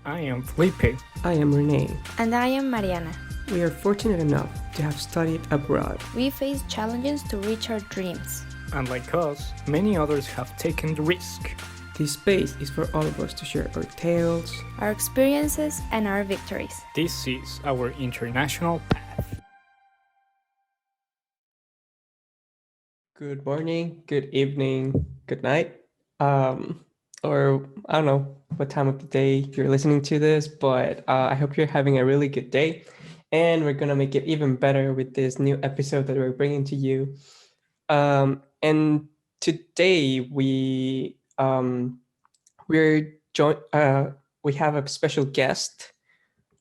I am Felipe. I am Renee. And I am Mariana. We are fortunate enough to have studied abroad. We face challenges to reach our dreams. And like us, many others have taken the risk. This space is for all of us to share our tales, our experiences, and our victories. This is our international path. Good morning, good evening, good night. Or I don't know what time of the day you're listening to this, but I hope you're having a really good day. And we're going to make it even better with this new episode that we're bringing to you. And today we have a special guest.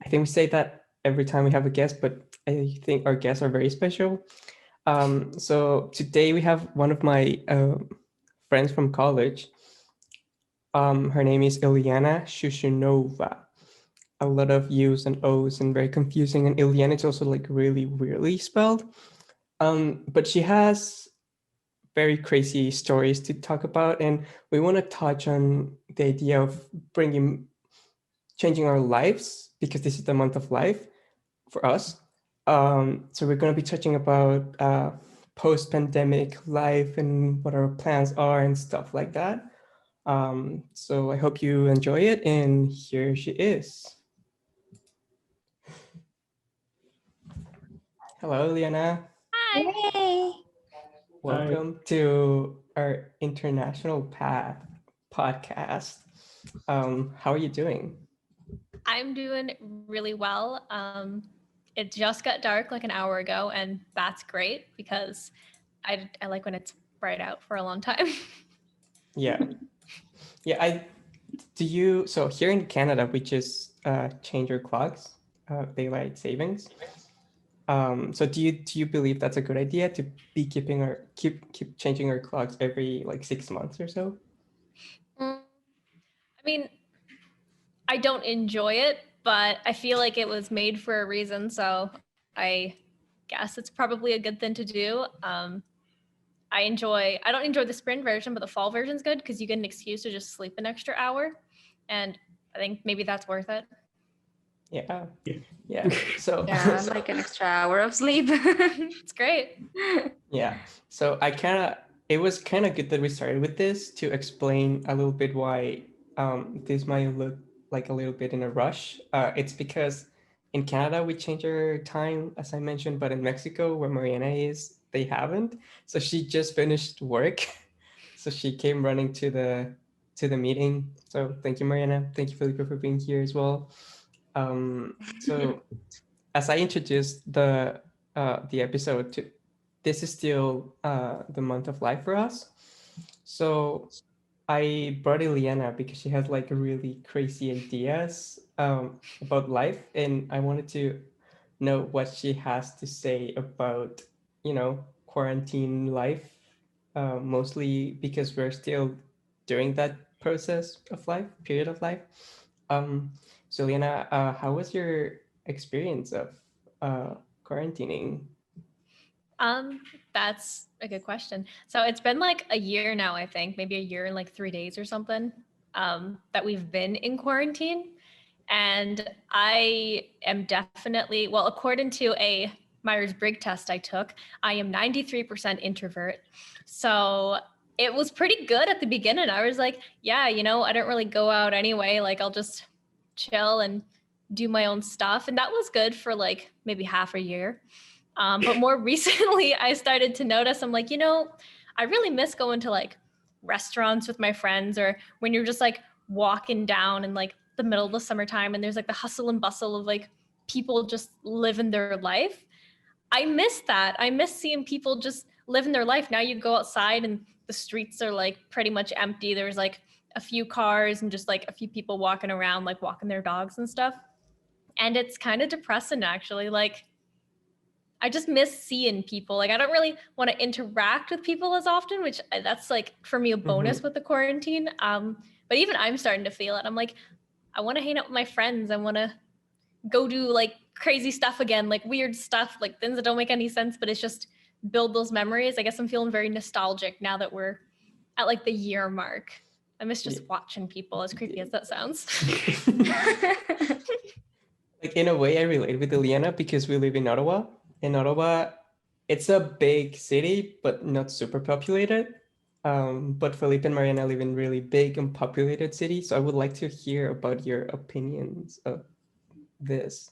I think we say that every time we have a guest, but I think our guests are very special. So today we have one of my friends from college. Her name is Feat.Iliyana Shoushounova. A lot of U's and O's and very confusing. And Iliyana is also like really weirdly spelled. But she has very crazy stories to talk about, and we want to touch on the idea of changing our lives, because this is the month of life for us. So we're going to be touching about post-pandemic life and what our plans are and stuff like that. So I hope you enjoy it, and here she is. Hello, Liana. Hi. Hey. Welcome to our International Path podcast. How are you doing? I'm doing really well. It just got dark like an hour ago, and that's great because I like when it's bright out for a long time. Yeah. So here in Canada, we just change our clocks, daylight savings. So do you believe that's a good idea to be keep changing our clocks every like 6 months or so? I mean, I don't enjoy it, but I feel like it was made for a reason, so I guess it's probably a good thing to do. I don't enjoy the spring version, but the fall version's good because you get an excuse to just sleep an extra hour, and I think maybe that's worth it. Yeah. So yeah, like an extra hour of sleep. It's great. Yeah. So it was kind of good that we started with this to explain a little bit why this might look like a little bit in a rush. It's because in Canada we change our time, as I mentioned, but in Mexico, where Mariana is, they haven't. So she just finished work, so she came running to the meeting. So thank you, Mariana. Thank you, Felipe, for being here as well. So as I introduced the episode, this is still the month of life for us. So I brought Iliyana because she has like really crazy ideas about life, and I wanted to know what she has to say about, quarantine life, mostly because we're still during that period of life. So Iliyana, how was your experience of quarantining? That's a good question. So it's been like a year now, I think, maybe a year and like 3 days or something, that we've been in quarantine. And I am definitely, well, according to a Myers-Briggs test I took, I am 93% introvert. So it was pretty good at the beginning. I was like, yeah, I don't really go out anyway. Like I'll just chill and do my own stuff. And that was good for like maybe half a year. But more recently, I started to notice, I'm like, I really miss going to like restaurants with my friends, or when you're just like walking down in like the middle of the summertime and there's like the hustle and bustle of like people just living their life. I miss that. I miss seeing people just living their life. Now you go outside and the streets are like pretty much empty. There's like a few cars and just like a few people walking around, like walking their dogs and stuff. And it's kind of depressing, actually. Like, I just miss seeing people. Like I don't really want to interact with people as often, which that's like for me a bonus with the quarantine. But even I'm starting to feel it. I'm like, I want to hang out with my friends. I want to go do like crazy stuff again, like weird stuff, like things that don't make any sense, but it's just build those memories. I guess I'm feeling very nostalgic now that we're at like the year mark. I miss just watching people, as creepy as that sounds. Like in a way, I relate with Iliyana because we live in Ottawa. In Ottawa, it's a big city, but not super populated. But Felipe and Mariana live in really big and populated cities. So I would like to hear about your opinions of this.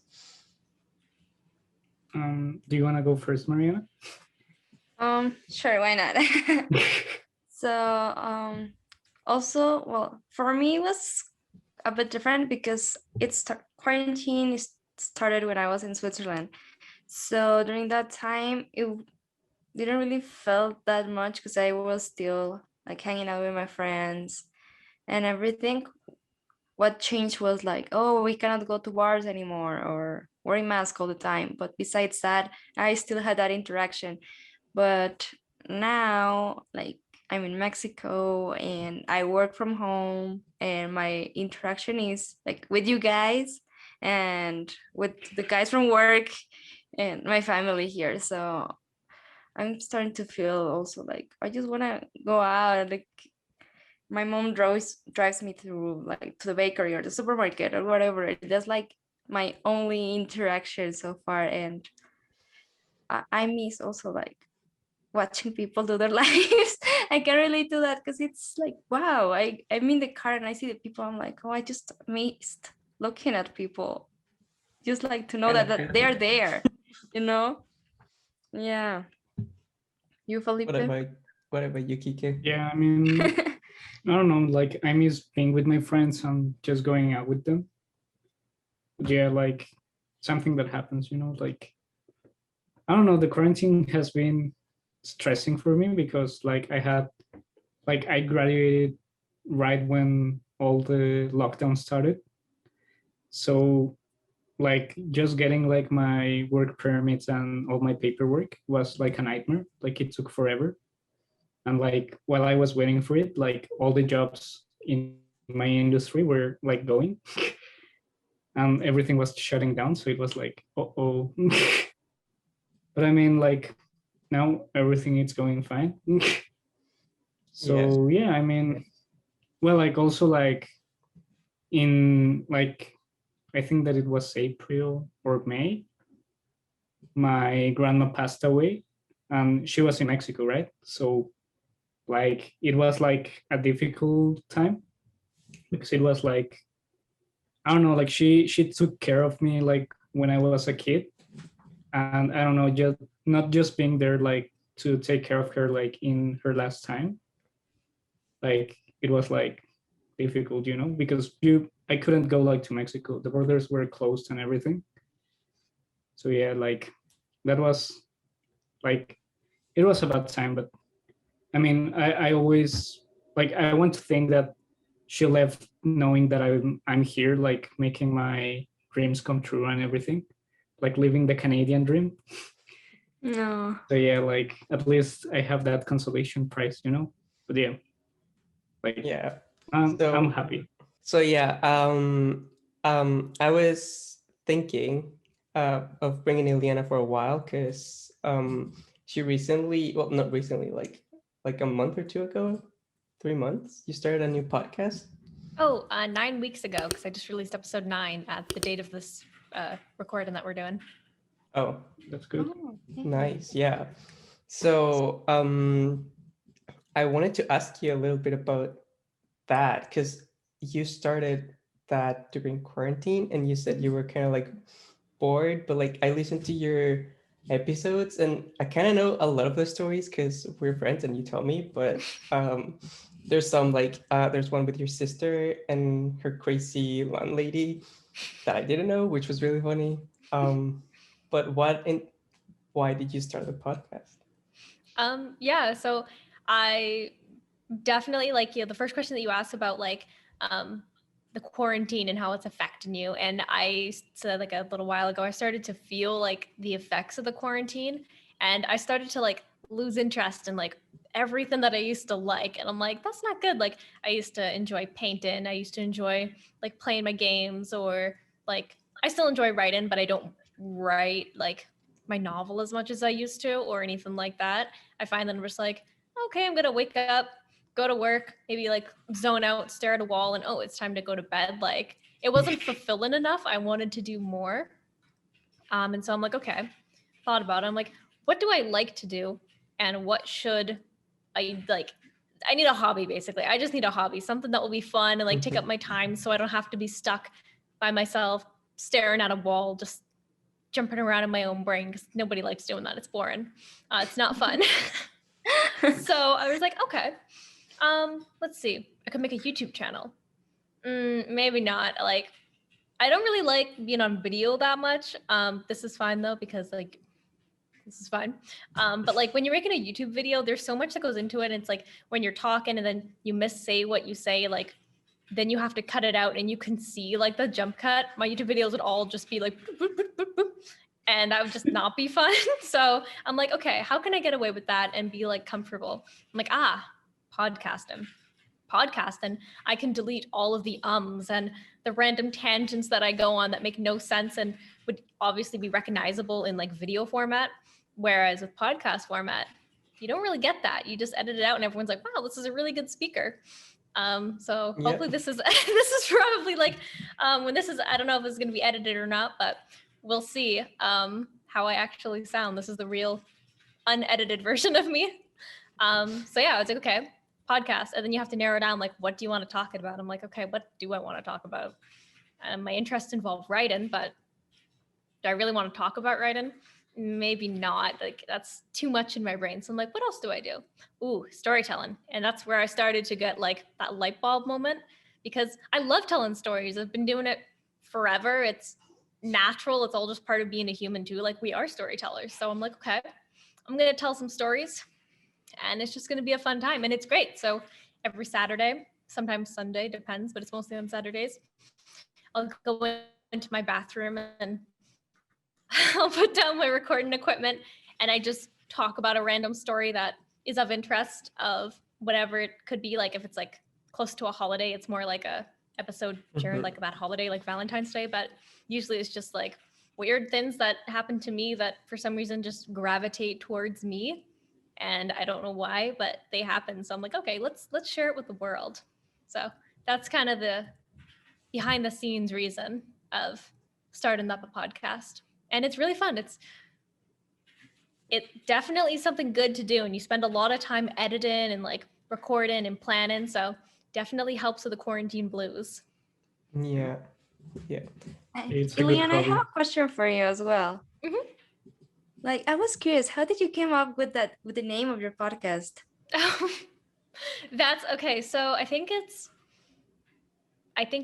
Do you want to go first, Mariana? Sure, why not? So, also, well, for me, it was a bit different because quarantine started when I was in Switzerland. So during that time, it didn't really felt that much because I was still like hanging out with my friends and everything. What changed was like, oh, we cannot go to bars anymore or wearing mask all the time. But besides that, I still had that interaction. But now, like, I'm in Mexico and I work from home and my interaction is like with you guys and with the guys from work and my family here. So I'm starting to feel also like I just want to go out. Like my mom drives me to like to the bakery or the supermarket or whatever. That's like my only interaction so far, and I miss also like watching people do their lives. I can relate to that because it's like wow. I'm in the car and I see the people. I'm like, oh, I just missed looking at people. Just like to know that they're there, you know? Yeah. You, Felipe? What about you, Kike? Yeah, I mean, I don't know, like I miss being with my friends and just going out with them. Yeah, like something that happens, like I don't know, the quarantine has been stressing for me because like I graduated right when all the lockdown started. So like just getting like my work permits and all my paperwork was like a nightmare. Like it took forever. And like while I was waiting for it, like all the jobs in my industry were like going and everything was shutting down. So it was like, oh. But I mean, like now everything is going fine. So yeah, I mean, well, like also like in like I think that it was April or May, my grandma passed away and she was in Mexico, right? So like it was like a difficult time because it was like I don't know, like she took care of me like when I was a kid, and I don't know, just not just being there like to take care of her like in her last time, like it was like difficult, because I couldn't go like to Mexico, the borders were closed and everything. So yeah, like that was like it was a bad time, but I mean I always like I want to think that she left knowing that I'm here, like making my dreams come true and everything, like living the Canadian dream. No. So yeah, like at least I have that consolation prize, But yeah, like Yeah. I'm happy. So yeah, I was thinking of bringing Iliyana for a while because she recently, well, not recently, like a month or two ago, 3 months, you started a new podcast. Oh, 9 weeks ago, because I just released episode 9 at the date of this recording that we're doing. Oh, that's good. Oh, nice. Yeah. So I wanted to ask you a little bit about that because you started that during quarantine and you said you were kind of like bored, but like I listened to your episodes and I kind of know a lot of the stories because we're friends and you tell me, but there's some like there's one with your sister and her crazy landlady that I didn't know, which was really funny. But why did you start the podcast? Yeah, so I definitely like the first question that you asked about like the quarantine and how it's affecting you, and I said like a little while ago I started to feel like the effects of the quarantine, and I started to like lose interest in like everything that I used to like, and I'm like, that's not good. Like I used to enjoy painting, I used to enjoy like playing my games, or like I still enjoy writing, but I don't write like my novel as much as I used to or anything like that. I find that I'm just like, okay, I'm gonna wake up, go to work, maybe like zone out, stare at a wall, and oh, it's time to go to bed. Like it wasn't fulfilling enough. I wanted to do more. And so I'm like, okay, thought about it. I'm like, what do I like to do? And what should I like? I need a hobby, basically. I just need a hobby, something that will be fun and like take up my time so I don't have to be stuck by myself, staring at a wall, just jumping around in my own brain, because nobody likes doing that. It's boring. It's not fun. So I was like, okay, let's see. I could make a YouTube channel. Maybe not. Like, I don't really like being on video that much. This is fine though, because like, this is fine. But like when you're making a YouTube video, there's so much that goes into it. And it's like when you're talking and then you missay what you say, like then you have to cut it out and you can see like the jump cut. My YouTube videos would all just be like, boop, boop, boop, boop, boop, and that would just not be fun. So I'm like, okay, how can I get away with that and be like comfortable? I'm like, podcasting. I can delete all of the ums and the random tangents that I go on that make no sense and would obviously be recognizable in like video format. Whereas with podcast format, you don't really get that. You just edit it out and everyone's like, wow, this is a really good speaker. So hopefully this is this is probably like when this is, I don't know if it's going to be edited or not, but we'll see how I actually sound. This is the real unedited version of me. So yeah, I was like, okay, podcast. And then you have to narrow down, like, what do you want to talk about? I'm like, okay, what do I want to talk about? My interests involve writing, but do I really want to talk about writing? Maybe not. Like that's too much in my brain. So I'm like, what else do I do? Ooh, storytelling. And that's where I started to get like that light bulb moment, because I love telling stories. I've been doing it forever. It's natural. It's all just part of being a human too. Like we are storytellers. So I'm like, okay, I'm going to tell some stories and it's just going to be a fun time. And it's great. So every Saturday, sometimes Sunday, depends, but it's mostly on Saturdays, I'll go into my bathroom and I'll put down my recording equipment and I just talk about a random story that is of interest, of whatever it could be. Like if it's like close to a holiday, it's more like a episode shared like that holiday, like Valentine's Day. But usually it's just like weird things that happen to me that for some reason just gravitate towards me. And I don't know why, but they happen. So I'm like, okay, let's share it with the world. So that's kind of the behind the scenes reason of starting up a podcast. And it's really fun. It definitely is something good to do. And you spend a lot of time editing and like recording and planning. So definitely helps with the quarantine blues. Yeah. Iliyana, I have a question for you as well. Mm-hmm. Like, I was curious, how did you come up with the name of your podcast? That's okay. So I think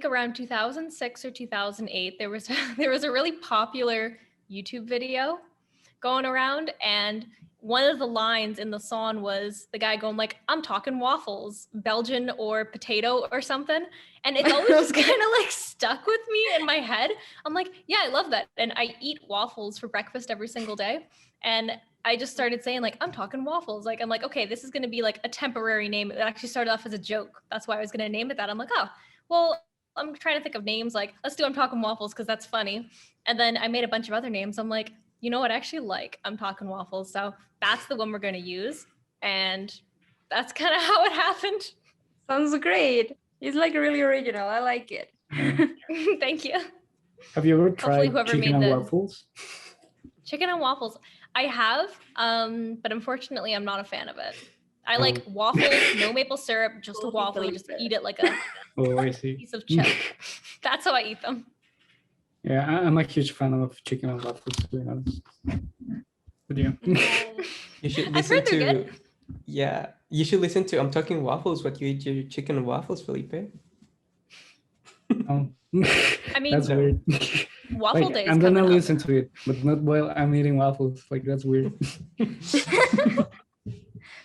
around 2006 or 2008, there was a really popular YouTube video going around, and one of the lines in the song was the guy going like, I'm talking waffles, Belgian or potato or something. And it's always just kind of like stuck with me in my head. I'm like, yeah, I love that. And I eat waffles for breakfast every single day. And I just started saying like, I'm talking waffles. Like, I'm like, okay, this is going to be like a temporary name. It actually started off as a joke. That's why I was going to name it that. I'm like, oh, well, I'm trying to think of names. Like, let's do I'm Talking Waffles because that's funny. And then I made a bunch of other names. I'm like, you know what? I actually like I'm Talking Waffles. So that's the one we're going to use. And that's kind of how it happened. Sounds great. It's like really original. I like it. Thank you. Have you ever tried chicken and waffles? Chicken and waffles. I have, but unfortunately, I'm not a fan of it. I like waffles, no maple syrup, just a waffle. You just eat it like a piece of chip. That's how I eat them. Yeah, I'm a huge fan of chicken and waffles, to be honest. But yeah. You should listen to, you should listen to I'm Talking Waffles, what you eat your chicken and waffles, Felipe. Oh. I mean, that's weird. Waffle like, day is I'm gonna coming listen up. to it, but not while I'm eating waffles. Like, that's weird.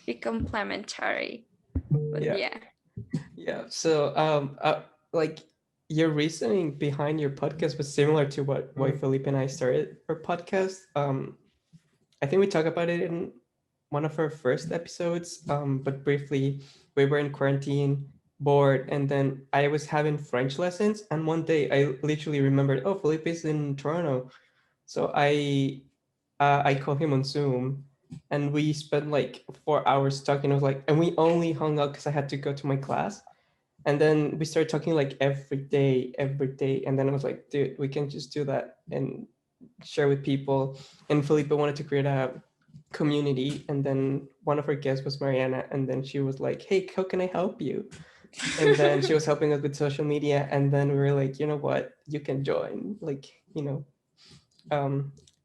Be complementary. But yeah. So like your reasoning behind your podcast was similar to why Felipe and I started our podcast. I think we talked about it in one of our first episodes, but briefly, we were in quarantine, bored, and then I was having French lessons, and one day I literally remembered, oh, Felipe is in Toronto. So I called him on Zoom, and we spent like 4 hours talking. I was like, and we only hung out because I had to go to my class. And then we started talking like every day. And then I was like, dude, we can just do that and share with people. And Felipe wanted to create a community. And then one of our guests was Mariana. And then she was like, hey, how can I help you? And then she was helping us with social media. And then we were like, you know what, you can join. Like,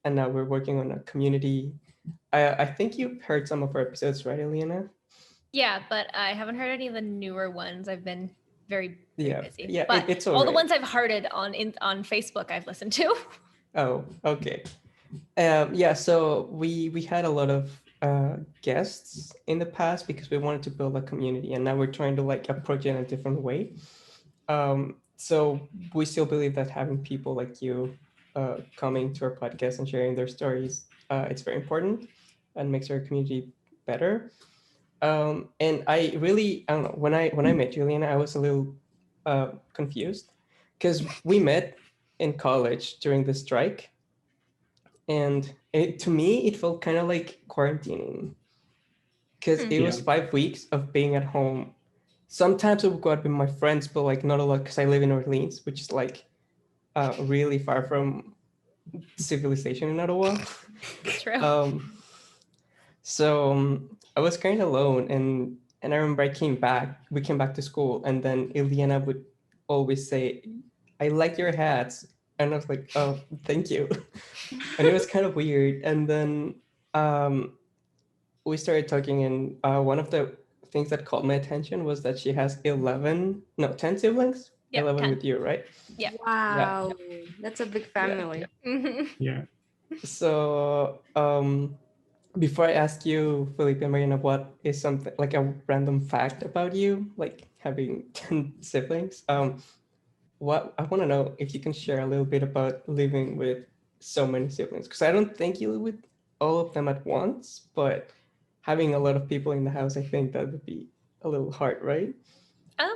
and now we're working on a community. I think you've heard some of our episodes, right, Iliyana? Yeah, but I haven't heard any of the newer ones. I've been very busy. Yeah, but it's all the alright. ones I've hearted on Facebook, I've listened to. Oh, okay. Yeah, so we had a lot of guests in the past because we wanted to build a community, and now we're trying to like approach it in a different way. So we still believe that having people like you coming to our podcast and sharing their stories, it's very important and makes our community better. And I don't know, when I met Juliana, I was a little confused because we met in college during the strike, and to me it felt kind of like quarantining because it was 5 weeks of being at home. Sometimes I would go out with my friends, but like not a lot because I live in Orleans, which is like really far from civilization in Ottawa. True. So I was kind of alone, and I remember we came back to school, and then Iliana would always say, I like your hats. And I was like, oh, thank you. And it was kind of weird. And then we started talking, and one of the things that caught my attention was that she has 10 siblings. Yep, 11 10. with you, right? Yeah. Wow, that's a big family. Yeah. So before I ask you, Felipe and Marina, what is something like a random fact about you, like having 10 siblings? What I want to know if you can share a little bit about living with so many siblings, because I don't think you live with all of them at once, but having a lot of people in the house, I think that would be a little hard, right? I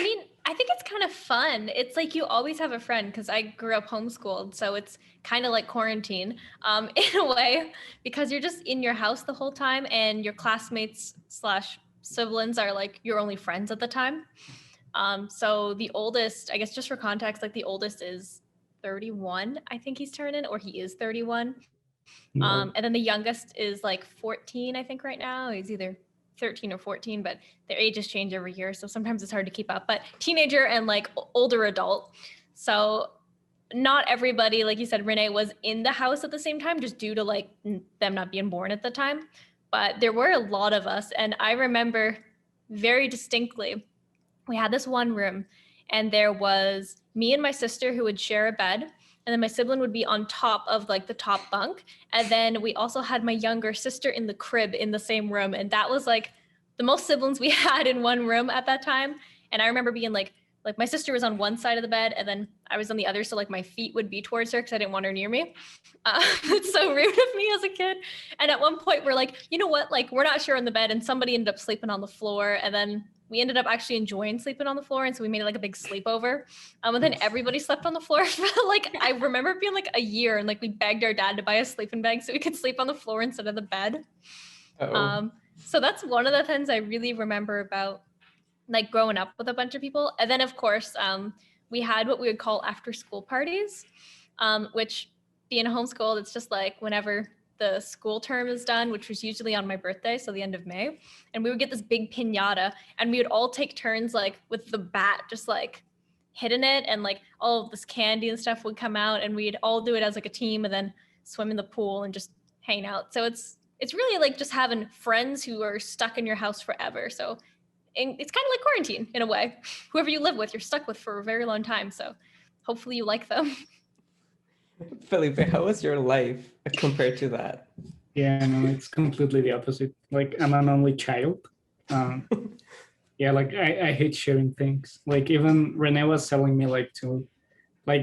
mean, I think it's kind of fun. It's like you always have a friend because I grew up homeschooled, so it's kind of like quarantine in a way because you're just in your house the whole time and your classmates slash siblings are like your only friends at the time. So the oldest, I guess just for context, like the oldest is 31, I think he's turning, or he is 31. No. And then the youngest is like 14, I think right now. He's either 13 or 14, but their ages change every year. So sometimes it's hard to keep up, but teenager and like older adult. So not everybody, like you said, Renee, was in the house at the same time, just due to like them not being born at the time. But there were a lot of us. And I remember very distinctly, we had this one room and there was me and my sister who would share a bed. And then my sibling would be on top of like the top bunk. And then we also had my younger sister in the crib in the same room. And that was like the most siblings we had in one room at that time. And I remember being like my sister was on one side of the bed and then I was on the other. So like my feet would be towards her because I didn't want her near me. It's so rude of me as a kid. And at one point we're like, you know what? Like we're not sure on the bed and somebody ended up sleeping on the floor. And then we ended up actually enjoying sleeping on the floor. And so we made it like a big sleepover. And then everybody slept on the floor for like, I remember being like a year and like we begged our dad to buy a sleeping bag so we could sleep on the floor instead of the bed. So that's one of the things I really remember about like growing up with a bunch of people. And then of course, we had what we would call after school parties, which being homeschooled, it's just like whenever the school term is done, which was usually on my birthday, so the end of May, and we would get this big piñata and we would all take turns like with the bat just like hitting it, and like all of this candy and stuff would come out and we'd all do it as like a team and then swim in the pool and just hang out. So it's really like just having friends who are stuck in your house forever. So it's kind of like quarantine in a way. Whoever you live with, you're stuck with for a very long time. So hopefully you like them. Felipe, how was your life compared to that? Yeah, no, it's completely the opposite. Like I'm an only child. Yeah, like I hate sharing things. Like even Rene was telling me like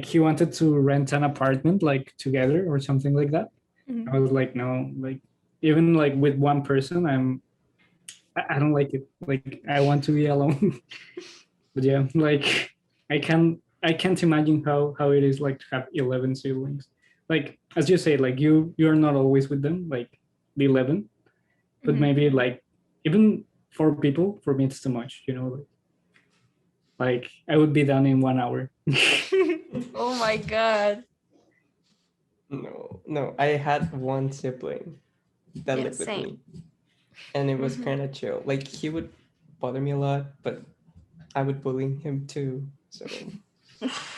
he wanted to rent an apartment like together or something like that. Mhm. I was like, no, like even like with one person, I don't like it. Like I want to be alone. But yeah, like I can't imagine how it is like to have 11 siblings. Like as you say, like you are not always with them, like the 11, but Mhm. maybe like even 4 people for me it's too much, you know. Like I would be done in 1 hour. Oh my God. No, I had one sibling that Yeah, lived with same. me, and it was Mhm. kind of chill. Like he would bother me a lot, but I would bully him too. So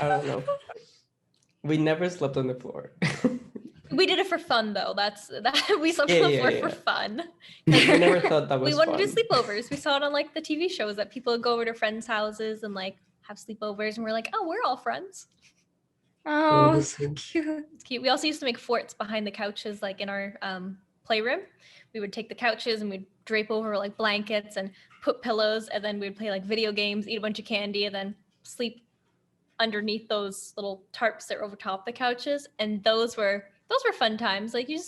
I don't know. We never slept on the floor. We did it for fun though. That's that we slept Yeah, on the yeah, floor yeah. for fun. We never thought that We was wanted to fun. do sleepovers. We saw it on like the TV shows that people would go over to friends' houses and like have sleepovers, and we're like, oh, we're all friends. Oh, Oh, that's so cool. cute. It's cute. We also used to make forts behind the couches, like in our playroom. We would take the couches and we'd drape over like blankets and put pillows, and then we'd play like video games, eat a bunch of candy, and then sleep underneath those little tarps that were over top the couches. And those were fun times. Like you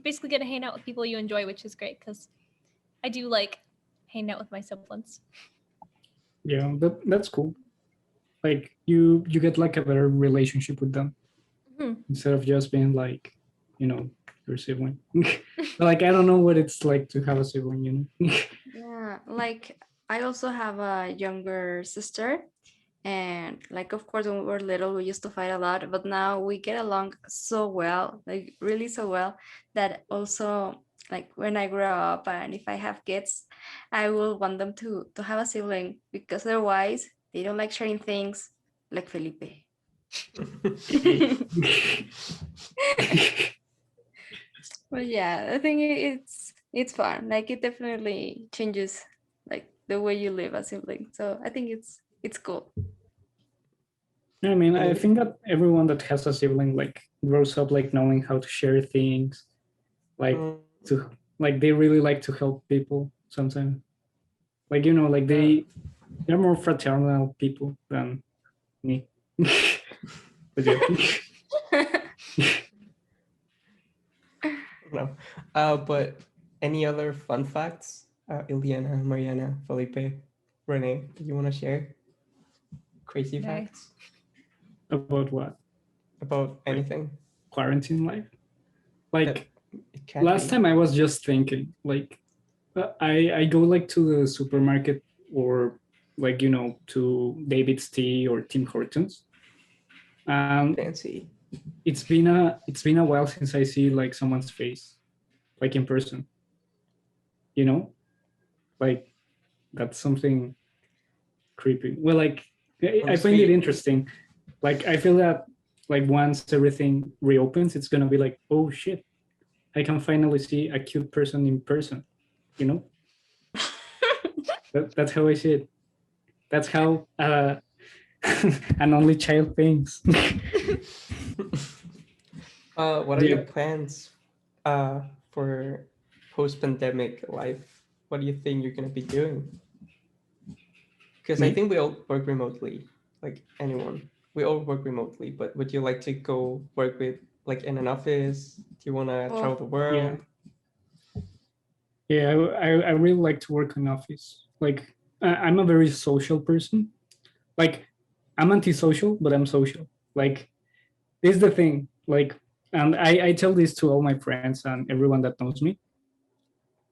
basically get to hang out with people you enjoy, which is great because I do like hanging out with my siblings. Yeah, that's cool. Like you get like a better relationship with them Mhm. instead of just being like, you know, your sibling. Like I don't know what it's like to have a sibling, you know. Yeah, like I also have a younger sister, and like of course when we were little we used to fight a lot, but now we get along so well, like really so well, that also like when I grow up and if I have kids, I will want them to have a sibling because otherwise they don't like sharing things like Felipe. But yeah, I think it's fun. Like it definitely changes like the way you live as sibling. So I think it's cool. I mean, I Any- think that everyone that has a sibling like grows up like knowing how to share things, like Mm, to like they really like to help people sometimes. Like you know, like they're more fraternal people than me. But yeah. no. But any other fun facts? Iliana, Mariana, Felipe, Renee, do you want to share crazy Okay. facts About what? about Like anything quarantine life? that Like it can last be? time I was just thinking, like I go like to the supermarket or like you know to David's Tea or Tim Hortons. Fancy. It's been a while since I see like someone's face, like in person. You know, like that's something creepy. Well, like On I the find it street. interesting. Like I feel that like once everything reopens, it's gonna be like, oh shit, I can finally see a cute person in person. You know, that's how I see it. That's how an only child thinks. What are your Yeah. plans for post-pandemic life? What do you think you're gonna be doing? Because I Me? think we all work remotely, like anyone. We all work remotely, but would you like to go work with like in an office? Do you want to Oh, travel the Yeah. world? Yeah, I really like to work in office. Like I'm a very social person. Like I'm antisocial, but I'm social. Like this is the thing. Like, and I tell this to all my friends and everyone that knows me.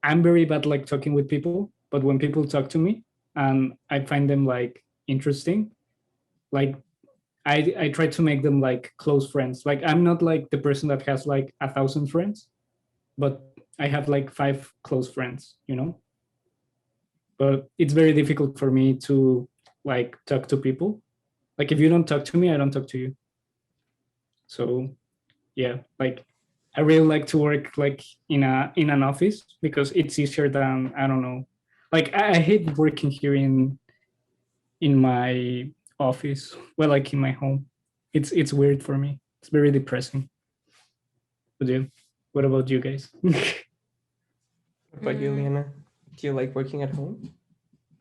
I'm very bad like talking with people, but when people talk to me and I find them like interesting, like I try to make them like close friends. Like I'm not like the person that has like 1,000 friends, but I have like 5 close friends, you know. But it's very difficult for me to like talk to people. Like if you don't talk to me, I don't talk to you. So yeah, like I really like to work like in an office because it's easier than I don't know. Like I hate working here in my office. Well, like in my home. It's weird for me. It's very depressing. But yeah, what about you guys? What about you, mm, Liana? Do you like working at home?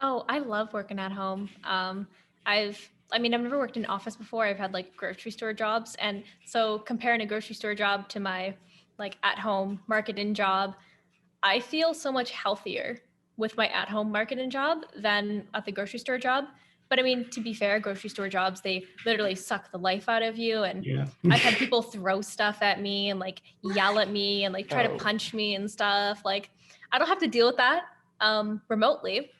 Oh, I love working at home. I've never worked in an office before. I've had like grocery store jobs. And so comparing a grocery store job to my like at home marketing job, I feel so much healthier with my at home marketing job than at the grocery store job But I mean, to be fair, grocery store jobs, they literally suck the life out of you. And Yeah. I've had people throw stuff at me and like yell at me and like try to Oh. punch me and stuff. Like, I don't have to deal with that remotely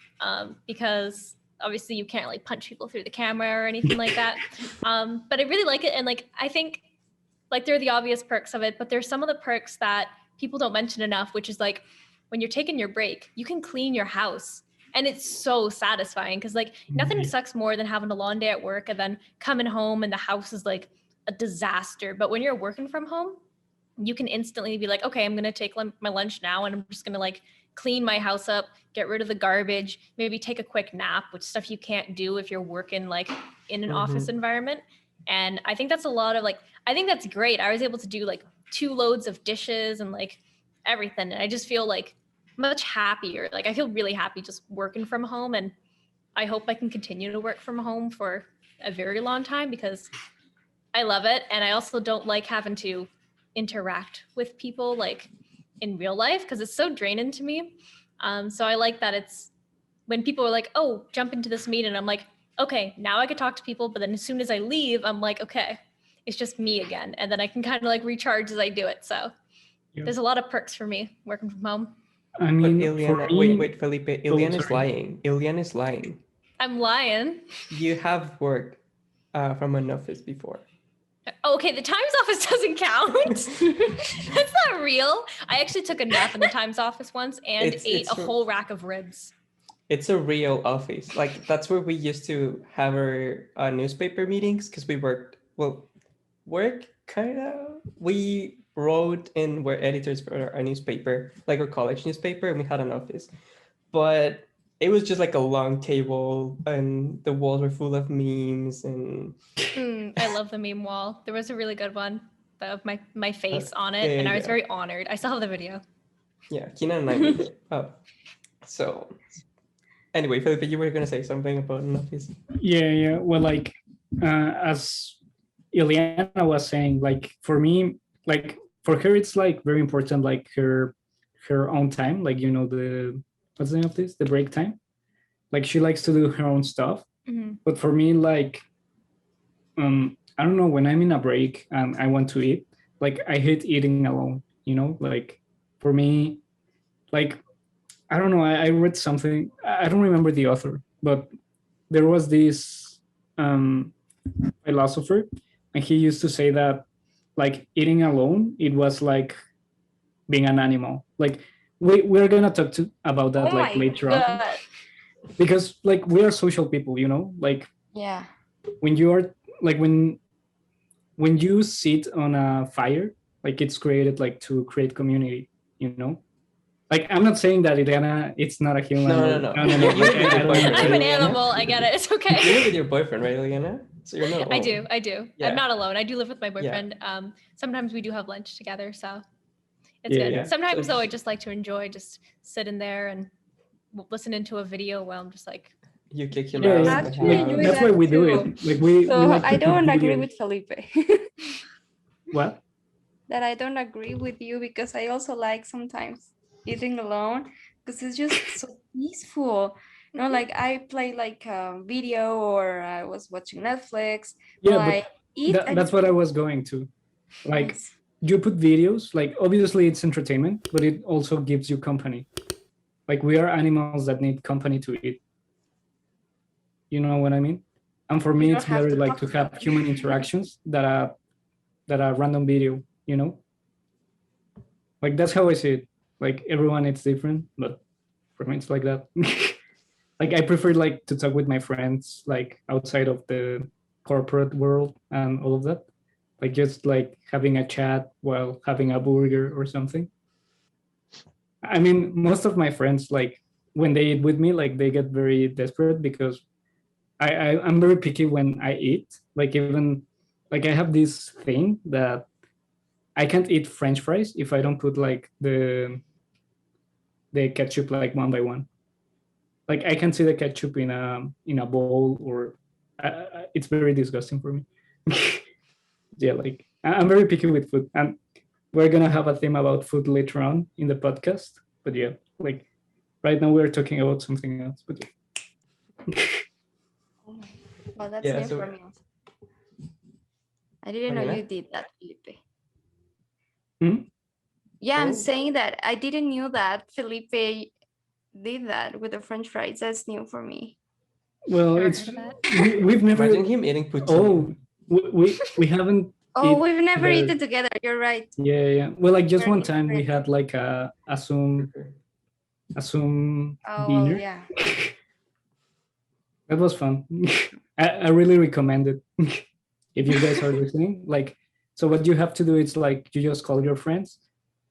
because obviously you can't like punch people through the camera or anything like that. But I really like it. And like, I think like there are the obvious perks of it, but there's some of the perks that people don't mention enough, which is like when you're taking your break, you can clean your house. And it's so satisfying because like nothing sucks more than having a long day at work and then coming home and the house is like a disaster. But when you're working from home, you can instantly be like, okay, I'm going to take my lunch now and I'm just going to like clean my house up, get rid of the garbage, maybe take a quick nap, which stuff you can't do if you're working like in an office environment. And I think that's a lot of like, I think that's great. I was able to do like 2 loads of dishes and like everything. And I just feel like much happier. Like I feel really happy just working from home. And I hope I can continue to work from home for a very long time because I love it. And I also don't like having to interact with people like in real life because it's so draining to me. So I like that it's when people are like, oh, jump into this meeting. I'm like, okay, now I could talk to people. But then as soon as I leave, I'm like, okay, it's just me again. And then I can kind of like recharge as I do it. So there's a lot of perks for me working from home. I mean, But Iliyana, wait, Felipe. Iliyana is lying. Iliyana is lying. I'm lying. You have worked from an office before. Oh, okay, the Times office doesn't count. That's not real. I actually took a nap in the Times office once and ate a whole rack of ribs. It's a real office. Like that's where we used to have our newspaper meetings because we worked. Well, we wrote and were editors for our newspaper, like our college newspaper, and we had an office. But it was just like a long table and the walls were full of memes and I love the meme wall. There was a really good one of my face on it, and I was very honored. I still have the video. Yeah, Kina and I made it. Oh. So anyway, Felipe, you were gonna say something about an office. Yeah. Well, like as Iliyana was saying, like for me, like for her, it's like very important, like her own time, like the what's the name of this? The break time. Like she likes to do her own stuff. But for me, like I don't know, when I'm in a break and I want to eat, like I hate eating alone, like for me, like I don't know, I read something, I don't remember the author, but there was this philosopher, and he used to say that like eating alone, it was like being an animal. Like we're gonna talk about that later on, because like we are social people, like when you are like when you sit on a fire, like it's created like to create community, like I'm not saying that it's not a human. No. I'm an animal. I get it. It's okay. You live with your boyfriend, right, Iliyana? So you're not alone. I do. Yeah. I'm not alone. I do live with my boyfriend. Sometimes we do have lunch together, so it's good. Yeah. Sometimes though, I just like to enjoy just sitting there and listening to a video while I'm just like. You kick him out. That's why we do it. Like we like I don't agree with Felipe. What? That I don't agree with you because I also like sometimes eating alone because it's just so peaceful. Like I play like a video or I was watching Netflix. Yeah, but that's what I was going to. Like you put videos, like obviously it's entertainment, but it also gives you company. Like we are animals that need company to eat. You know what I mean? And for me, it's better like to have human interactions that a random video, Like that's how I see it. Like everyone, it's different, but for me, it's like that. Like I prefer like to talk with my friends, like outside of the corporate world and all of that. Like just like having a chat while having a burger or something. I mean, most of my friends, like when they eat with me, like they get very desperate because I'm very picky when I eat. Like even like I have this thing that I can't eat French fries if I don't put like the ketchup like one by one. Like I can see the ketchup in a bowl, or it's very disgusting for me. Yeah, like I'm very picky with food, and we're gonna have a theme about food later on in the podcast. But yeah, like right now we're talking about something else. But yeah. Oh my Well, that's Yeah, new so for me also. I didn't know Mariana? you did that, Felipe. Hmm? Yeah, I'm Oh. saying that I didn't knew that Felipe did that with the French fries. That's new for me. Well, Never it's heard of that. we've never. Imagine him eating poutine. Oh, we haven't. Oh, eat we've never together. eaten together. You're right. Yeah. Well, like just We're one time we different. had like a Zoom Oh, well, dinner. yeah. That was fun. I really recommend it. If you guys are listening, like, so what you have to do is like you just call your friends,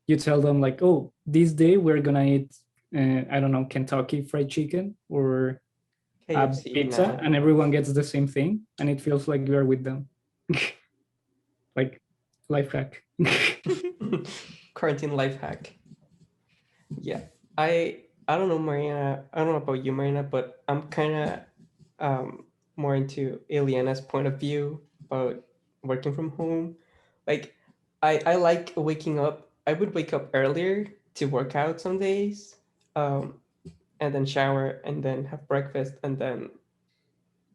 you tell them like, oh, this day we're gonna eat, I don't know, Kentucky Fried Chicken or a KFC pizza, now. and everyone gets the same thing, and it feels like you are with them. Like life hack. Quarantine life hack. Yeah, I don't know, Marina. I don't know about you, Marina, but I'm kind of more into Ileana's point of view about working from home. Like, I like waking up. I would wake up earlier to work out some days, um, and then shower, and then have breakfast, and then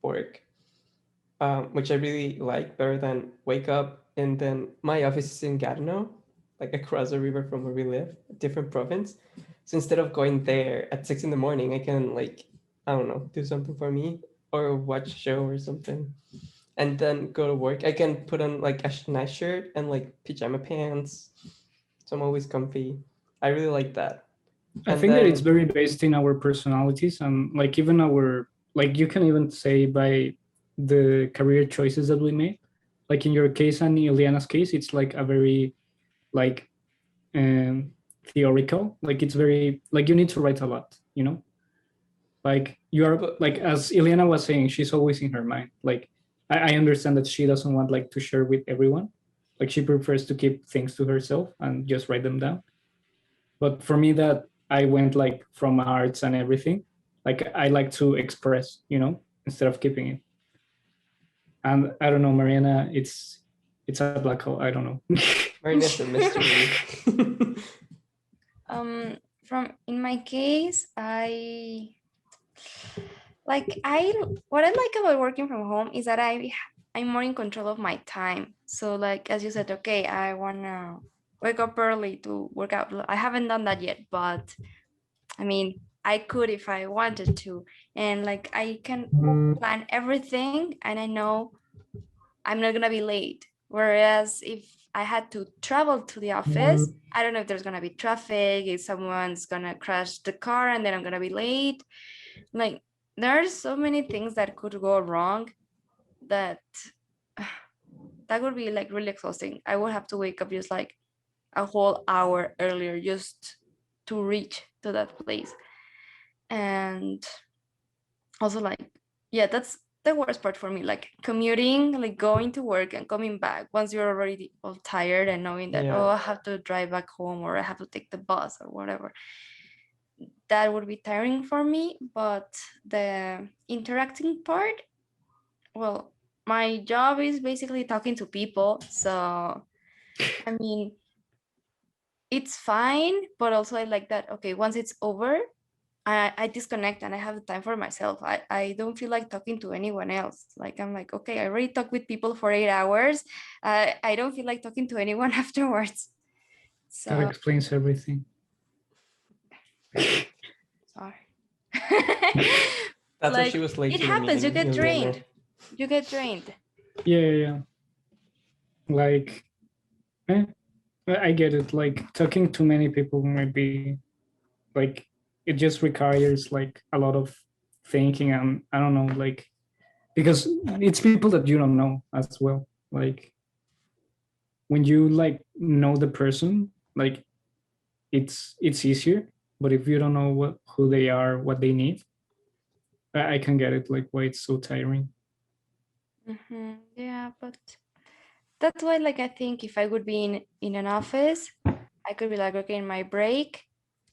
work, which I really like better than wake up and then my office is in Gatineau, like across the river from where we live, a different province. So instead of going there at 6 in the morning, I can like, I don't know, do something for me or watch a show or something, and then go to work. I can put on like a nice shirt and like pajama pants, so I'm always comfy. I really like that. I And think that it's then very based in our personalities and like even our, like you can even say by the career choices that we made. Like in your case and Ileana's case, it's like a very like um, theoretical. Like it's very like you need to write a lot, you know. Like you are but like as Ileana was saying, she's always in her mind. Like I understand that she doesn't want like to share with everyone. Like she prefers to keep things to herself and just write them down. But for me, that I went like from arts and everything, like I like to express, you know, instead of keeping it. And I don't know, Mariana, it's a black hole. I don't know. Marina's a mystery. From in my case, I what I like about working from home is that I'm more in control of my time. So like as you said, okay, I wanna wake up early to work out. I haven't done that yet, but I mean I could if I wanted to. And like I can plan everything and I know I'm not gonna be late. Whereas if I had to travel to the office, I don't know if there's gonna be traffic, if someone's gonna crash the car and then I'm gonna be late. Like there are so many things that could go wrong that that would be like really exhausting. I would have to wake up just like a whole hour earlier just to reach to that place. And also like yeah, that's the worst part for me, like commuting, like going to work and coming back once you're already all tired and knowing that oh Yeah. I have to drive back home or I have to take the bus or whatever. That would be tiring for me. But the interacting part, well, my job is basically talking to people, so I mean it's fine, but also I like that okay, once it's over I disconnect and I have the time for myself. I don't feel like talking to anyone else. Like I'm like, okay, I already talked with people for 8 hours. I don't feel like talking to anyone afterwards. That So explains everything. sorry. That's why she Like was late it to the happens, you meeting, get Ileana. drained. You get drained. Yeah. Like, I get it. Like talking to many people might be like it just requires like a lot of thinking and I don't know, like because it's people that you don't know as well. Like when you like know the person, like it's easier. But if you don't know who they are, what they need, I can get it. Like why it's so tiring. Yeah, but that's why like I think if I would be in an office, I could be like okay in my break,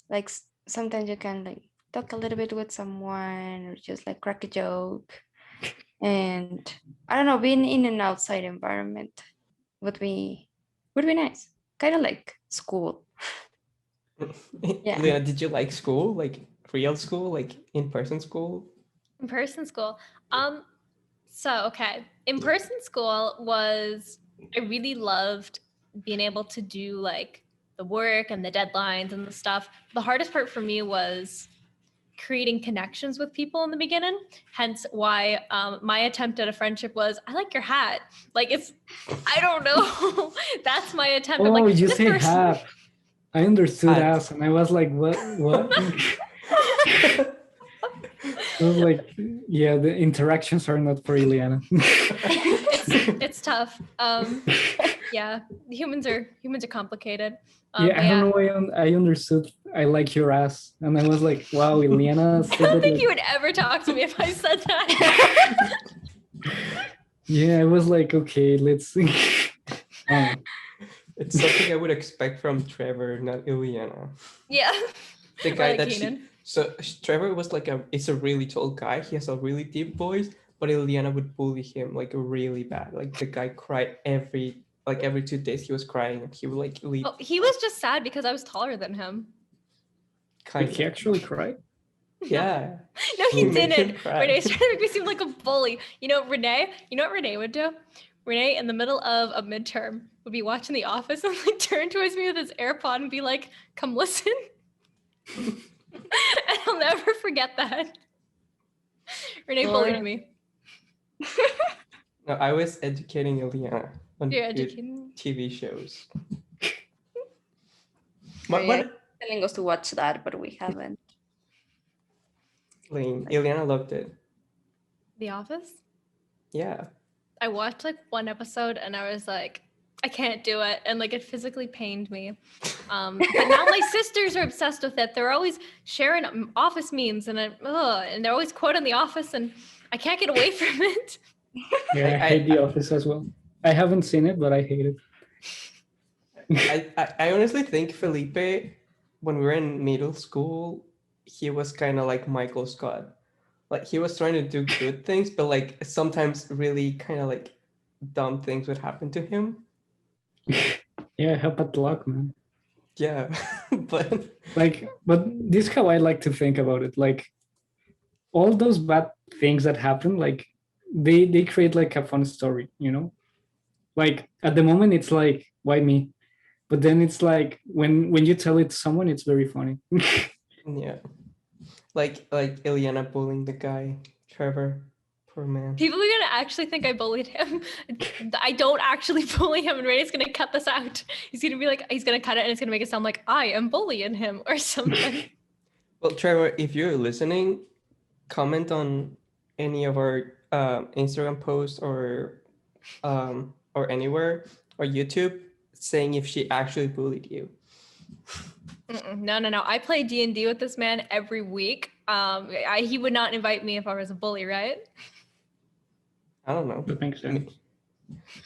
like sometimes you can like talk a little bit with someone or just like crack a joke. And I don't know, being in an outside environment would be nice, kind of like school. Yeah. Ileana, did you like school? Like real school? Like in-person school? In person school. Um, So, okay. In-person school was, I really loved being able to do like the work and the deadlines and the stuff. The hardest part for me was creating connections with people in the beginning. Hence why my attempt at a friendship was, I like your hat. Like it's, I don't know. That's my attempt. I'm Oh, like, you this say person- hat. I understood Hat. ass, and I was like, what? I was like, yeah, the interactions are not for Iliyana. it's tough. Yeah, humans are complicated. Yeah, But I don't know why I understood I like your ass. And I was like, wow, Iliyana I said don't that. think Like, you would ever talk to me if I said that. yeah, I was like, okay, let's see. It's something I would expect from Trevor, not Iliyana. Yeah. The Or guy like that Keenan. so Trevor was like it's a really tall guy. He has a really deep voice, but Iliyana would bully him like really bad. Like the guy cried every 2 days. He was crying, and he would like leave. Oh, he was just sad because I was taller than him. Kind He of. actually cried. Yeah. No, he You made him didn't. cry. Renee's trying to make me seem like a bully. You know, Renee, you know what Renee would do? Renee, in the middle of a midterm, would be watching The Office and like turn towards me with his AirPod and be like, come listen. And I'll never forget that. Renee bullied me. No, I was educating Iliyana on You're good educating. TV shows. Yeah, What telling us to watch that, but we haven't. Lane? Iliyana loved it. The Office? Yeah. I watched like one episode and I was like, I can't do it. And like it physically pained me. But now my sisters are obsessed with it. They're always sharing Office memes and they're always quoting The Office and I can't get away from it. Yeah, I hate The Office as well. I haven't seen it, but I hate it. I honestly think Felipe, when we were in middle school, he was kind of like Michael Scott. Like he was trying to do good things, but like sometimes really kind of like dumb things would happen to him. Yeah, how bad luck, man. Yeah, but this is how I like to think about it. Like all those bad things that happen, like they create like a fun story, you know? Like at the moment it's like, why me? But then it's like when you tell it to someone, it's very funny. yeah, like Iliyana bullying the guy, Trevor, poor man. People are gonna actually think I bullied him. I don't actually bully him, and Ray's gonna cut this out. He's gonna be like, he's gonna cut it, and it's gonna make it sound like I am bullying him or something. Well, Trevor, if you're listening, comment on any of our Instagram posts or anywhere or YouTube saying if she actually bullied you. No. I play D&D with this man every week. He would not invite me if I was a bully, right? I don't know. That makes sense.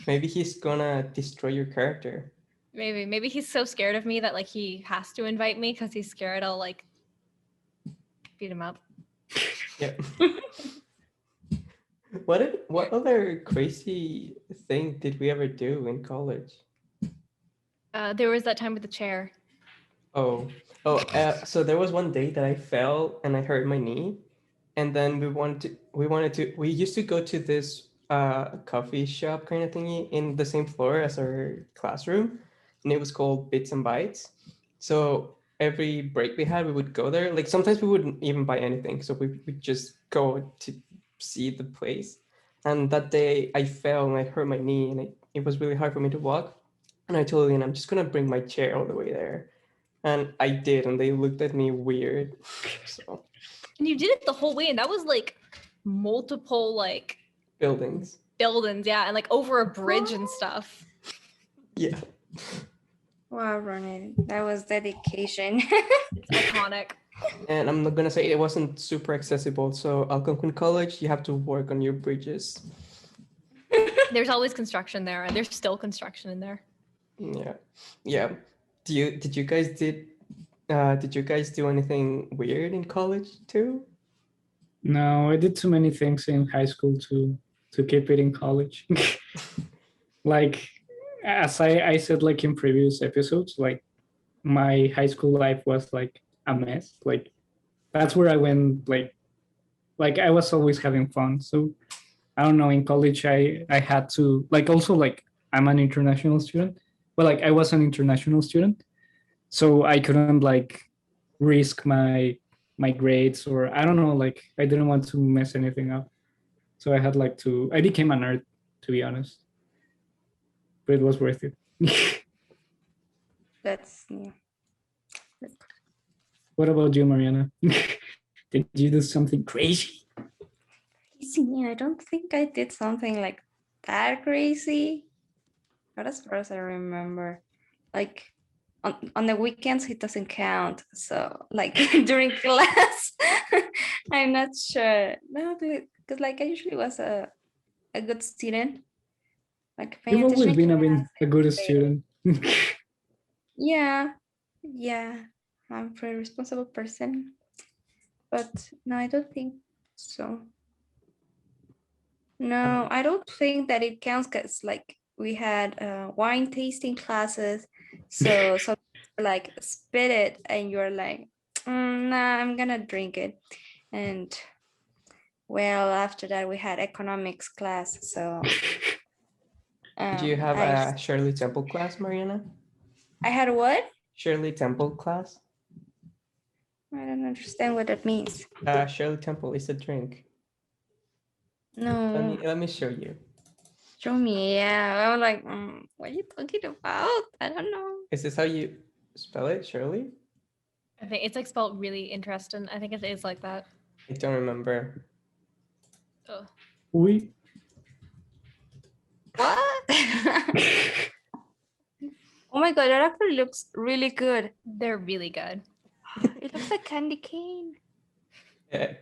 Maybe he's gonna destroy your character. Maybe he's so scared of me that like he has to invite me because he's scared I'll like beat him up. Yeah. What other crazy thing did we ever do in college? There was that time with the chair. So there was one day that I fell and I hurt my knee, and then we used to go to this coffee shop kind of thingy in the same floor as our classroom, and it was called Bits and Bites. So every break we had, we would go there. Like sometimes we wouldn't even buy anything, so we would just go to see the place. And that day I fell and I hurt my knee, and it was really hard for me to walk. And I told them, I'm just gonna bring my chair all the way there. And I did, and they looked at me weird. So And you did it the whole way, and that was like multiple like buildings. yeah, and like over a bridge and stuff. Yeah. Wow, Ronan, that was dedication. It's iconic. And I'm not gonna say it wasn't super accessible. So Algonquin College, you have to work on your bridges. There's always construction there, and there's still construction in there. Yeah. Did you guys do anything weird in college too? No, I did too many things in high school to keep it in college. Like as I said like in previous episodes, like my high school life was like a mess. Like that's where I went like I was always having fun. So I don't know, in college I had to like also like I'm an international student. Well, like I was an international student, so I couldn't like risk my grades, or I don't know, like I didn't want to mess anything up. So I had like to I became a nerd, to be honest. But it was worth it. That's yeah. What about you, Mariana? Did you do something crazy? Crazy. I don't think I did something like that crazy. Not as far as I remember. Like on the weekends, it doesn't count. So like during class, I'm not sure. No, because like I usually was a good student. Like paying You've always attention in been class. a good student. Yeah, yeah. I'm a pretty responsible person. But no, I don't think so. No, I don't think that it counts because like we had wine tasting classes. So like spit it and you're like, nah, I'm gonna drink it. And well, after that we had economics class. So Did you have I a Shirley Temple class, Mariana? I had what? Shirley Temple class? I don't understand what that means. Shirley Temple is a drink. No, Let me show you. show me. Yeah, I'm like, what are you talking about? I don't know. Is this how you spell it, Shirley? I think it's like spelled really interesting. I think it is like that. I don't remember. Oh. We What? Oh my god, that actually looks really good. They're really good. It looks like candy cane. Yeah.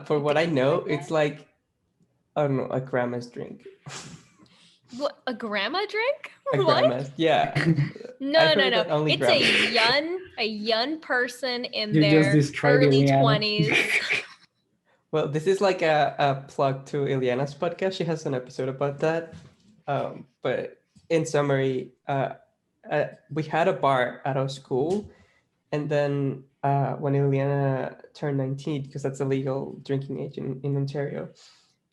For what I know, it's like, I don't know, a grandma's drink. What, a grandma drink? A What? grandma's, yeah. No, I've no, heard no. that only It's grandma- a young person in you just their described early Iliyana. 20s. Well, this is like a plug to Iliyana's podcast. She has an episode about that. But in summary, we had a bar at our school, and then when Iliyana turned 19, because that's a legal drinking age in Ontario,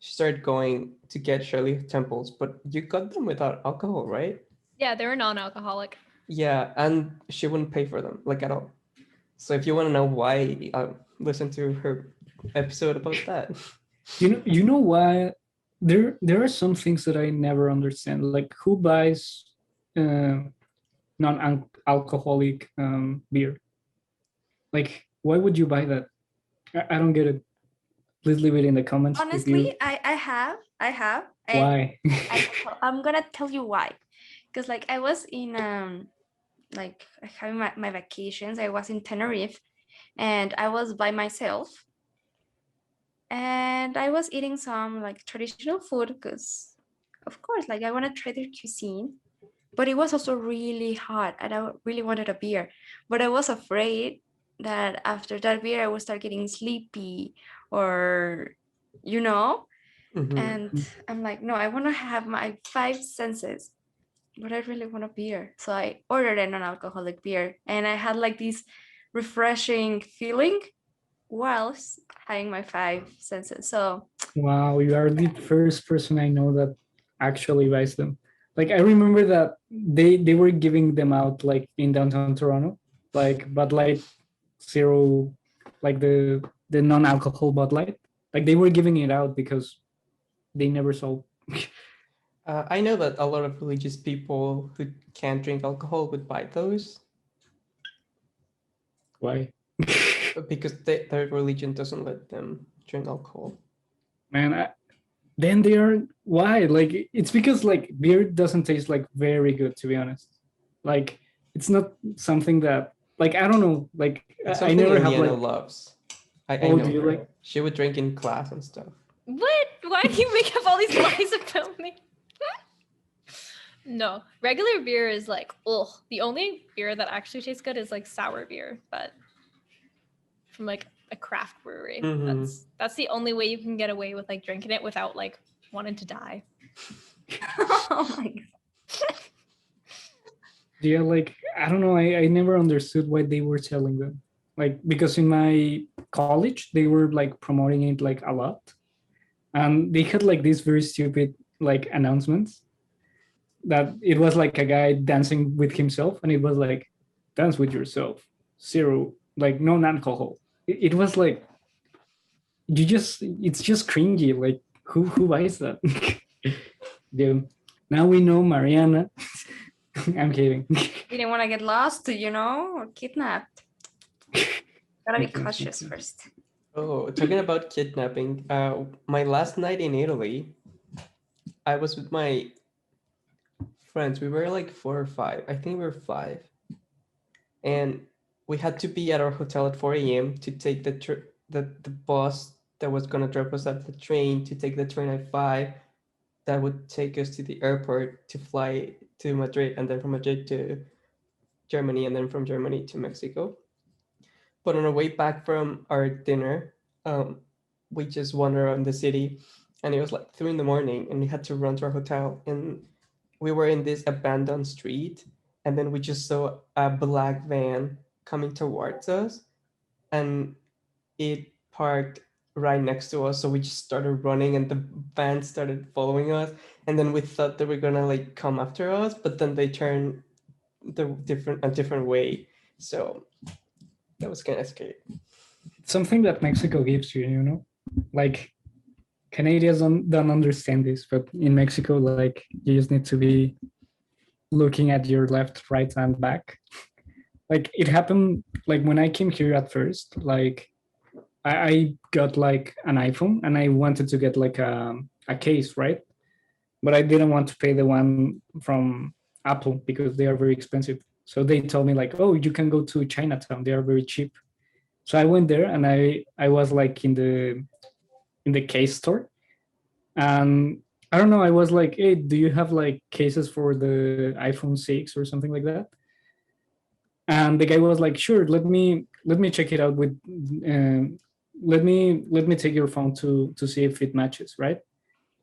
she started going to get Shirley Temples, but you got them without alcohol, right? Yeah, they were non-alcoholic. Yeah, and she wouldn't pay for them, like at all. So if you want to know why, listen to her episode about that. You know why there are some things that I never understand. Like who buys non-alcoholic beer? Like why would you buy that? I don't get it. Please leave it in the comments. if you Honestly, I have. why. I'm gonna tell you why. Because like I was in like having my vacations. I was in Tenerife and I was by myself. And I was eating some like traditional food because of course, like I want to try their cuisine. But it was also really hot and I really wanted a beer. But I was afraid that after that beer I would start getting sleepy or you know. Mhm. And I'm like, no, I want to have my 5 senses, but I really want a beer. So I ordered a non-alcoholic beer and I had like this refreshing feeling whilst having my 5 senses. So Wow, you are the first person I know that actually buys them. Like I remember that they were giving them out like in downtown Toronto, like Bud Light Zero, like the non-alcohol Bud Light. Like they were giving it out because they never sold. I know that a lot of religious people who can't drink alcohol would buy those Why? because their religion doesn't let them drink alcohol. Man, then they are why? Like it's because like beer doesn't taste like very good, to be honest. Like it's not something that like I don't know. Like It's I something never have Eliana like. loves. I Oh, know do you her. like? She would drink in class and stuff. What? Why do you make up all these lies about me? No, regular beer is like, ugh. The only beer that actually tastes good is like sour beer, but from like a craft brewery. Mhm. That's the only way you can get away with like drinking it without like wanting to die. oh my god. Yeah, like I don't know. I never understood why they were selling them. Like because in my college they were like promoting it like a lot, and they had like these very stupid like announcements that it was like a guy dancing with himself, and it was like, dance with yourself, zero, like no alcohol. It was like, it's just cringy. Like who buys that? Yeah. Now we know Mariana. I'm kidding. You didn't want to get lost, or kidnapped. Gotta be cautious first. Oh, talking about kidnapping, my last night in Italy, I was with my friends. We were like 4 or 5. I think we were 5. And we had to be at our hotel at 4 a.m. to take the bus that was gonna drop us at the train, to take the train at 5 that would take us to the airport to fly to Madrid, and then from Madrid to Germany, and then from Germany to Mexico. But on our way back from our dinner, we just wandered around the city, and it was like 3 in the morning, and we had to run to our hotel. And we were in this abandoned street, and then we just saw a black van coming towards us, and it parked right next to us. So we just started running, and the van started following us. And then we thought they were gonna like come after us, but then they turned a different way. So that was kind of scary. Something that Mexico gives you, like Canadians don't understand this, but in Mexico, like you just need to be looking at your left, right, and back. Like it happened, like when I came here at first, like I got like an iPhone, and I wanted to get like a case, right? But I didn't want to pay the one from Apple because they are very expensive. So they told me like, oh, you can go to Chinatown. They are very cheap. So I went there, and I was like in the case store, and I don't know, I was like, hey, do you have like cases for the iPhone 6 or something like that? And the guy was like, sure, let me check it out with let me take your phone to see if it matches, right?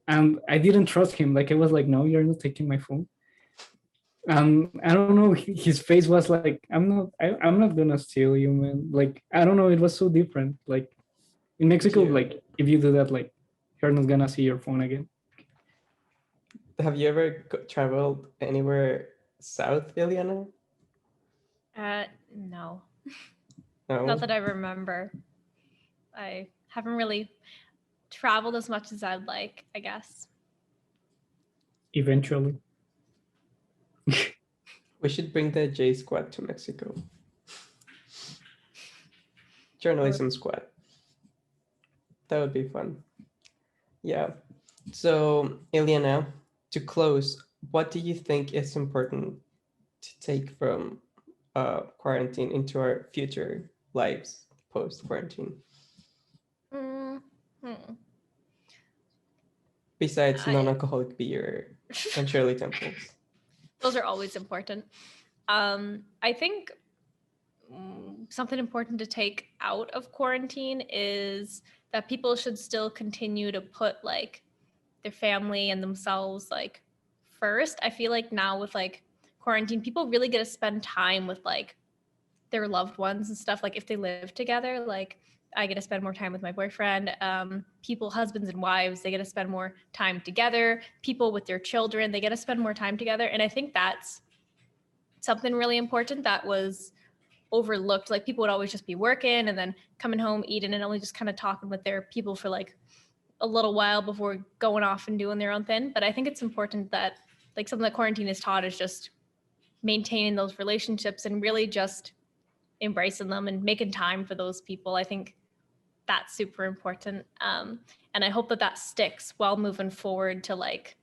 And I didn't trust him. Like I was like, no, you're not taking my phone. And I don't know, his face was like, I'm not gonna steal you, man. Like I don't know, it was so different. Like in Mexico, like if you do that, like you're not gonna see your phone again. Have you ever traveled anywhere south, Iliana? No. No. Not that I remember. I haven't really traveled as much as I'd like, I guess. Eventually. We should bring the J Squad to Mexico. Journalism Squad. That would be fun. Yeah. So, Iliana, to close, what do you think is important to take from quarantine into our future lives post-quarantine? Besides non-alcoholic beer and Shirley Temples. Those are always important. I think something important to take out of quarantine is that people should still continue to put like their family and themselves like first. I feel like now with like quarantine, people really get to spend time with like their loved ones and stuff. Like if they live together, like I get to spend more time with my boyfriend. People, husbands and wives, they get to spend more time together. People with their children, they get to spend more time together. And I think that's something really important that was overlooked. Like people would always just be working and then coming home, eating, and only just kind of talking with their people for like a little while before going off and doing their own thing. But I think it's important that like something that quarantine has taught is just maintaining those relationships and really just embracing them and making time for those people. I think that's super important. And I hope that that sticks while moving forward to like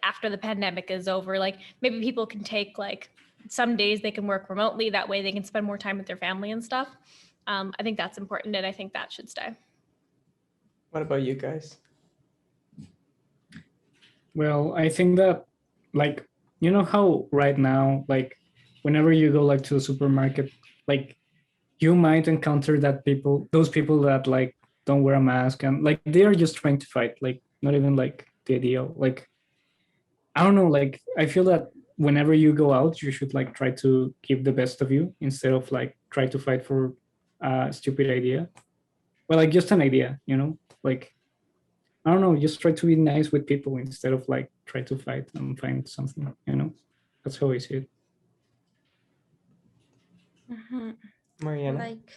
after the pandemic is over. Like maybe people can take like some days they can work remotely. That way they can spend more time with their family and stuff. I think that's important, and I think that should stay. What about you guys? Well, I think that like, you know how right now, like whenever you go like to a supermarket, like you might encounter those people that like don't wear a mask, and like they are just trying to fight, like not even like the ideal. Like I don't know, like I feel that whenever you go out, you should like try to give the best of you instead of like try to fight for a stupid idea. Well, like just an idea, like I don't know, just try to be nice with people instead of like try to fight and find something, you know? That's how I see it. Mhm. Mariana. Like,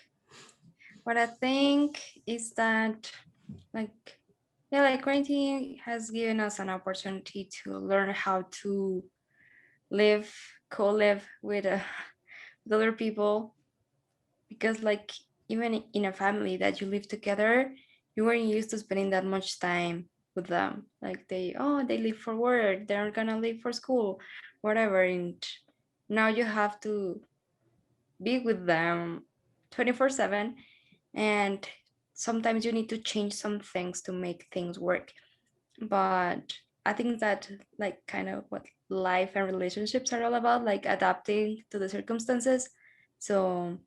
what I think is that, like, yeah, like quarantine has given us an opportunity to learn how to live, co-live with other people, because like even in a family that you live together, you weren't used to spending that much time with them. Like they leave for work, they're gonna leave for school, whatever, and now you have to be with them 24/7, and sometimes you need to change some things to make things work. But I think that like kind of what life and relationships are all about, like adapting to the circumstances. So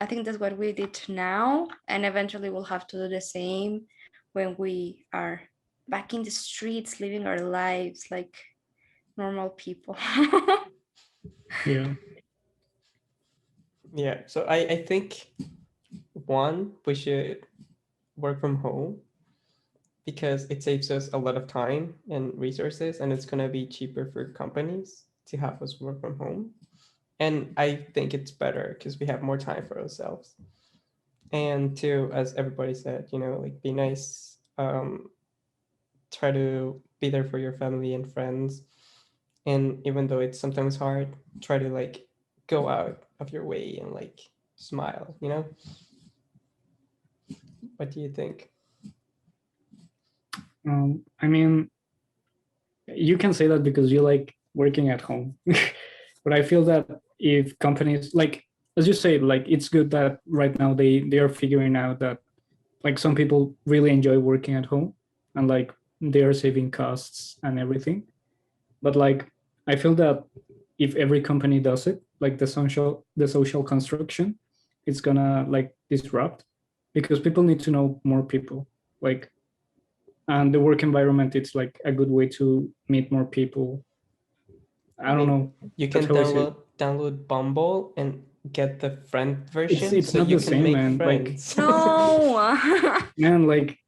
I think that's what we did now, and eventually we'll have to do the same when we are back in the streets living our lives like normal people. Yeah. Yeah. So I think one, we should work from home because it saves us a lot of time and resources, and it's gonna be cheaper for companies to have us work from home. And I think it's better because we have more time for ourselves. And two, as everybody said, like be nice, try to be there for your family and friends. And even though it's sometimes hard, try to like go out of your way and like smile. What do you think? I mean, you can say that because you like working at home. But I feel that if companies, like as you say, like it's good that right now they are figuring out that like some people really enjoy working at home and like they are saving costs and everything. But like I feel that if every company does it, like the social construction, it's gonna like disrupt, because people need to know more people. Like, and the work environment, it's like a good way to meet more people. I don't know. You That's can how I see it. download Bumble and get the friend It's version it's so not you the can same, make man. Like, friends. No. man, like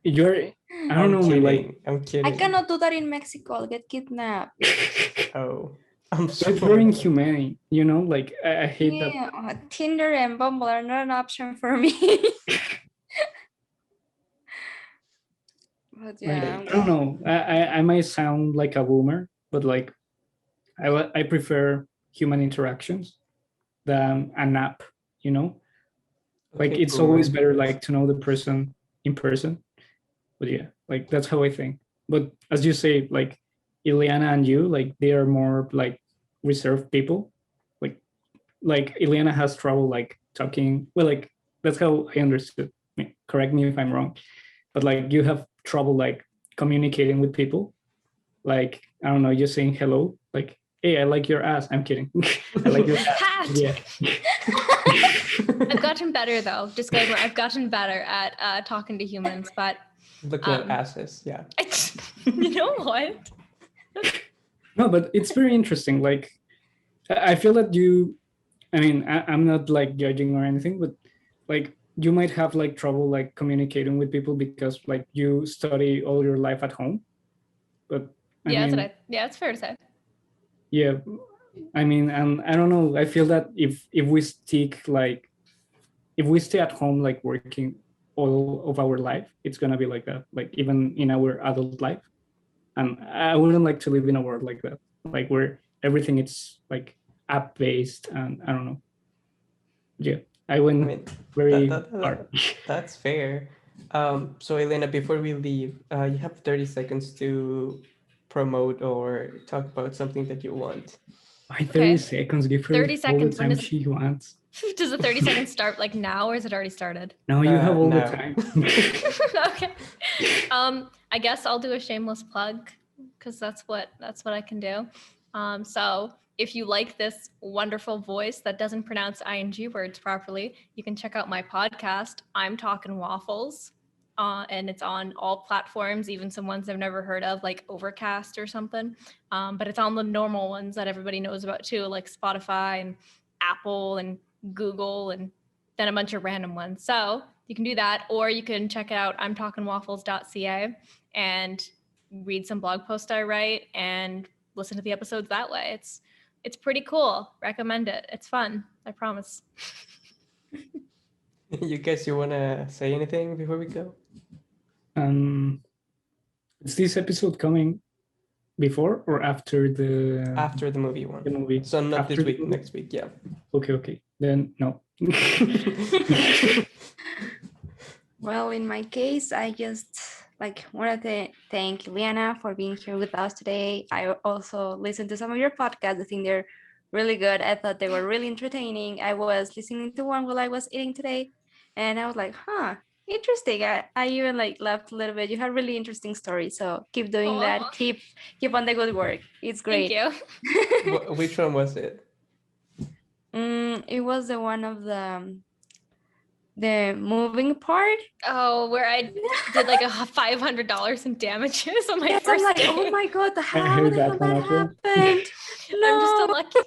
you're, I don't I'm know, man. Like, kidding. I'm I kidding. cannot do that in Mexico. I'll get kidnapped. Oh, I'm it's very sorry. inhumane, you know. Like I hate that. Yeah, Tinder and Bumble are not an option for me. But Like, yeah, I don't know. I might sound like a boomer, but like I prefer human interactions than an app. You know, like Okay, it's always boomer. better like to know the person in person. But yeah, like that's how I think. But as you say, like Ileana and you, like they are more like reserved people. Like Ileana has trouble like talking. Well, like that's how I understood. Correct me if I'm wrong, but like you have trouble like communicating with people. Like I don't know, just saying hello. Like, hey, I like your ass. I'm kidding. I like your ass. Ha! Yeah. I've gotten better though. Disclaimer: I've gotten better at talking to humans, but Looking at asses, yeah. you know what? No, but it's very interesting. Like I feel that you. I mean, I'm not like judging or anything, but like you might have like trouble like communicating with people because like you study all your life at home. But I Yeah, mean, it's fair to say. yeah, I mean, and I don't know. I feel that if we stick like if we stay at home like working all of our life, it's gonna be like that. Like even in our adult life, and I wouldn't like to live in a world like that, like where everything is like app based, and I don't know. Yeah, I went I mean, very hard. that's fair. So Elena, before we leave, you have 30 seconds to promote or talk about something that you want. My 30 Okay. seconds, give her 30 all the seconds. When time does she wants. does the 30 seconds start like now, or is it already started? No, you have all the No. time. Okay. I guess I'll do a shameless plug because that's what I can do. So if you like this wonderful voice that doesn't pronounce ing words properly, you can check out my podcast, I'm Talking Waffles. And it's on all platforms, even some ones I've never heard of, like Overcast or something. But it's on the normal ones that everybody knows about too, like Spotify and Apple and Google, and then a bunch of random ones. So You can do that, or you can check out imtalkingwaffles.ca and read some blog posts I write and listen to the episodes that way. It's pretty cool. Recommend it. It's fun. I promise. You guys, you wanna say anything before we go? Is this episode coming before or after the After the movie one. the movie? So not After this the week, movie? next week, yeah. Okay. Then no. Well, in my case, I just wanted to thank Iliana for being here with us today. I also listened to some of your podcasts. I think they're really good. I thought they were really entertaining. I was listening to one while I was eating today, and I was like, huh, interesting. I even laughed a little bit. You had really interesting stories. So keep doing that. Aw. Keep on the good work. It's great. Thank you. Which one was it? It was the one of the moving part. Oh, where I did like a $500 in damages on my Yes, I'm first like, day. oh my god, how heard the that hell one that as well. happened? I'm just unlucky.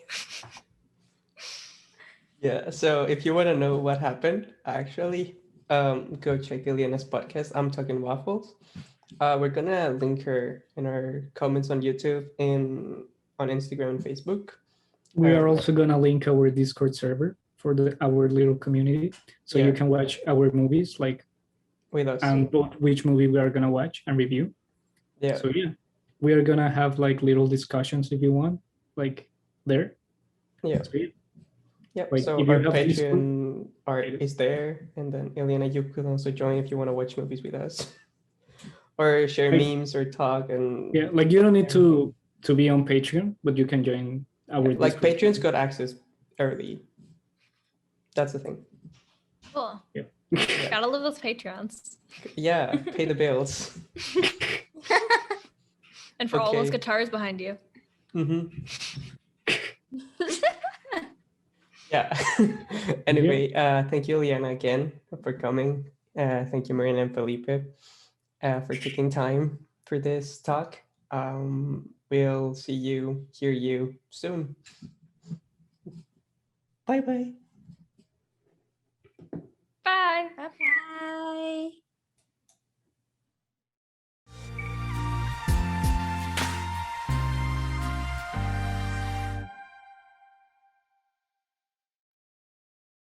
Yeah, so if you want to know what happened, actually, go check Iliyana's podcast, I'm Talking Waffles. We're gonna link her in our comments on YouTube and on Instagram and Facebook. We are also gonna link our Discord server for our little community, so Yeah. you can watch our movies, With us. and vote which movie we are gonna watch and review. Yeah. So yeah, we are gonna have little discussions if you want, there. Yeah. So, yeah. Yep. Like, So if you our have Patreon art It- is there, and then Iliyana, you could also join if you want to watch movies with us, or share Like- memes or talk and Yeah, you don't need to be on Patreon, but you can join our like Discord patrons server. got access early. That's the thing. Cool. Yeah. Gotta love those Patreons. Yeah, pay the bills. And for all those Okay. guitars behind you. Mm-hmm. Yeah. Anyway, thank you, Liana, again for coming. Thank you, Marina and Felipe, for taking time for this talk. We'll see you, hear you soon. Bye bye. Bye. Bye bye.